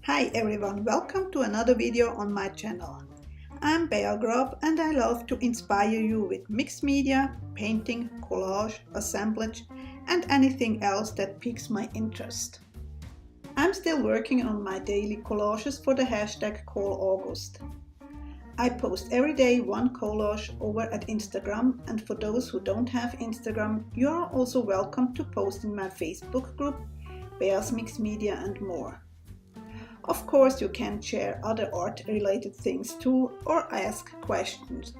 Hi everyone, welcome to another video on my channel. I'm Bea Grob and I love to inspire you with mixed media, painting, collage, assemblage and anything else that piques my interest. I'm still working on my daily collages for the hashtag #CallAugust. I post every day one collage over at Instagram, and for those who don't have Instagram, you are also welcome to post in my Facebook group, Bea's Mixed Media and more. Of course, you can share other art-related things too or ask questions.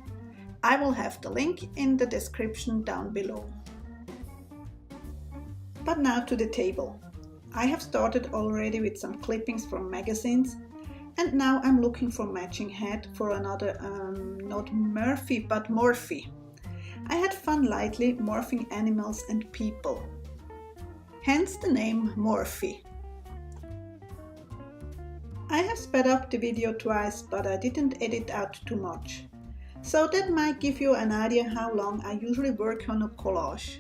I will have the link in the description down below. But now to the table. I have started already with some clippings from magazines, and now I'm looking for matching hat for another, not Murphy but Morphy. I had fun lately morphing animals and people. Hence the name Morphy. I have sped up the video twice, but I didn't edit out too much. So that might give you an idea how long I usually work on a collage.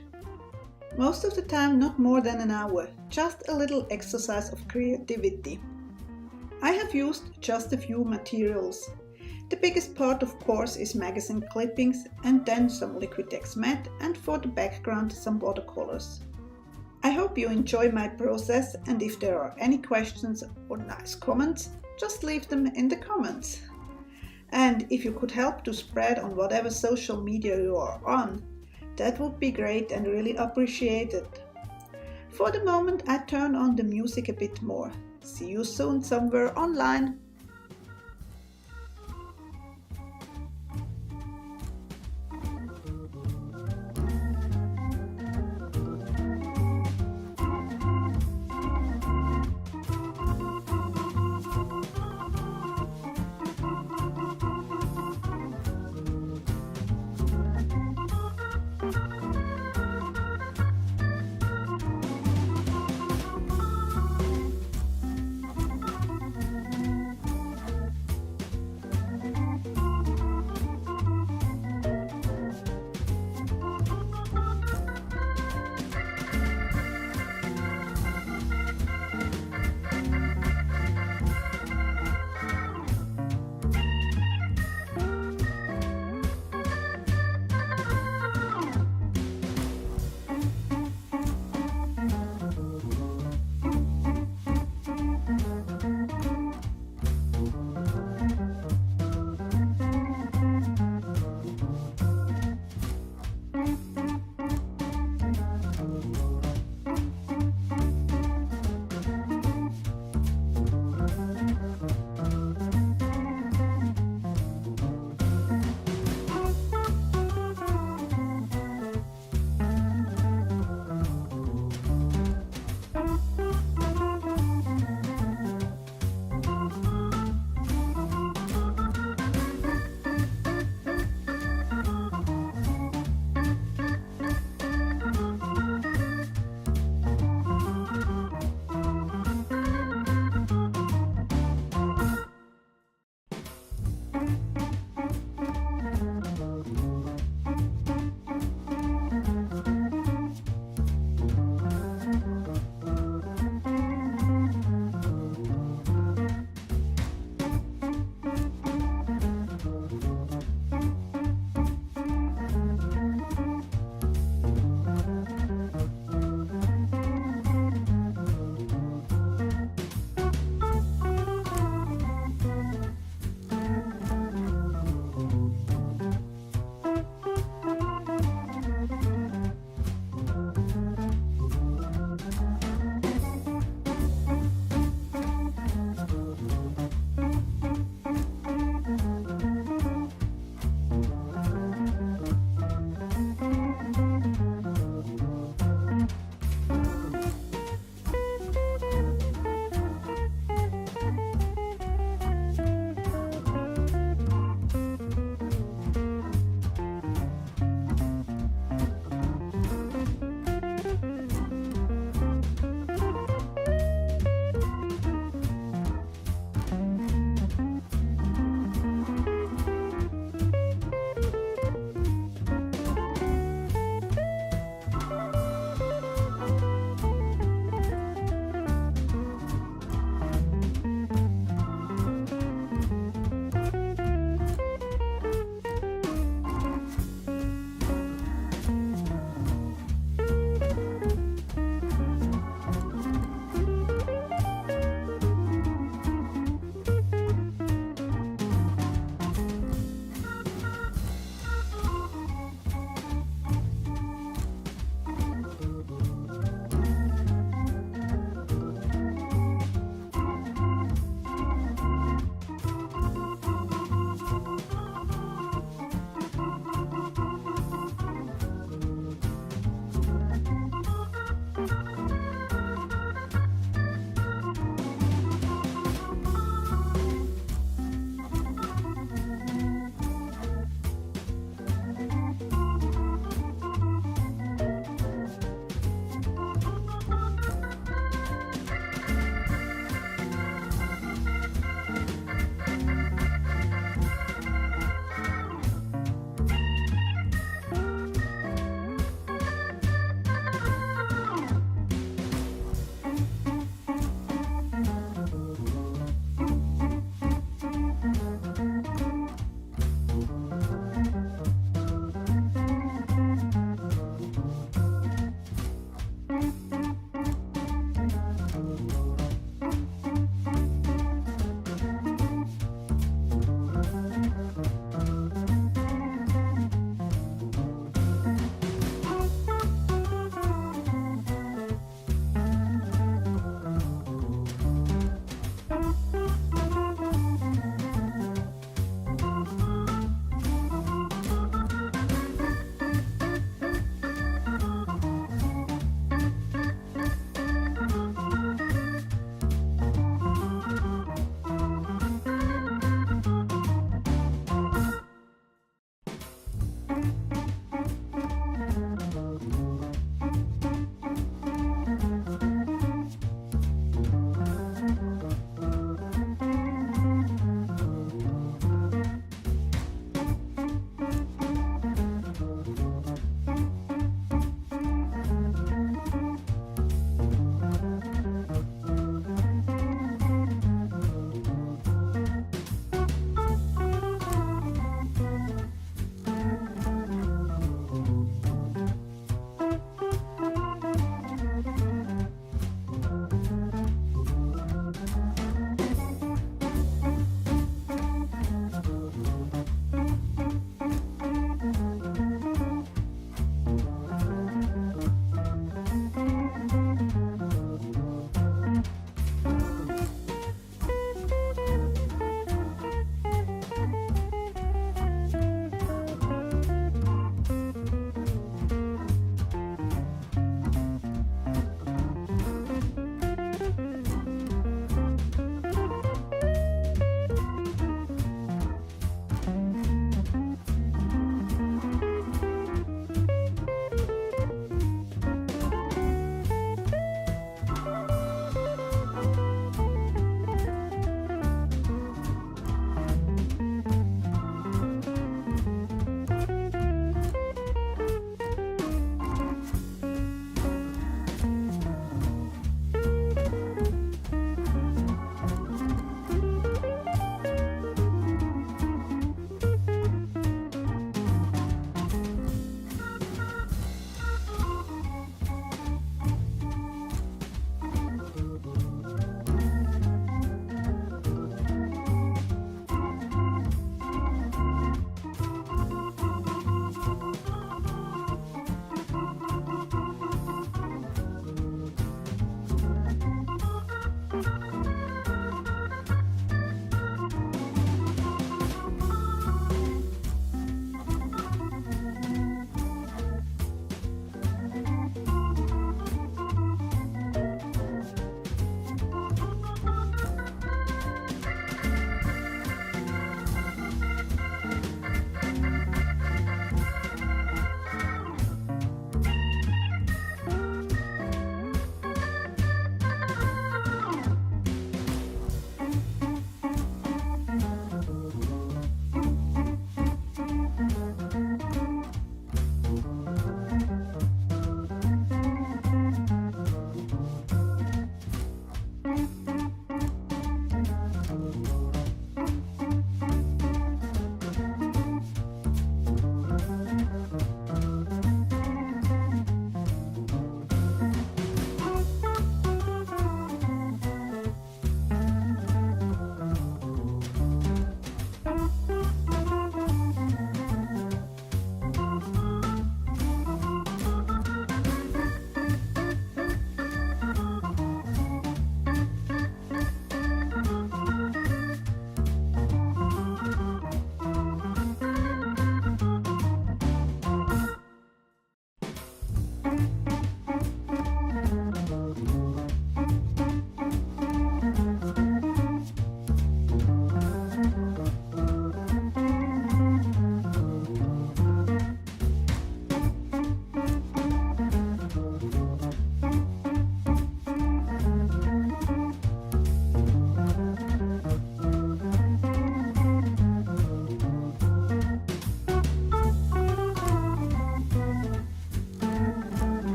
Most of the time not more than an hour, just a little exercise of creativity. I have used just a few materials. The biggest part of course is magazine clippings and then some Liquitex matte and for the background some watercolors. I hope you enjoy my process, and if there are any questions or nice comments, just leave them in the comments. And if you could help to spread on whatever social media you are on, that would be great and really appreciated. For the moment I turn on the music a bit more. See you soon somewhere online.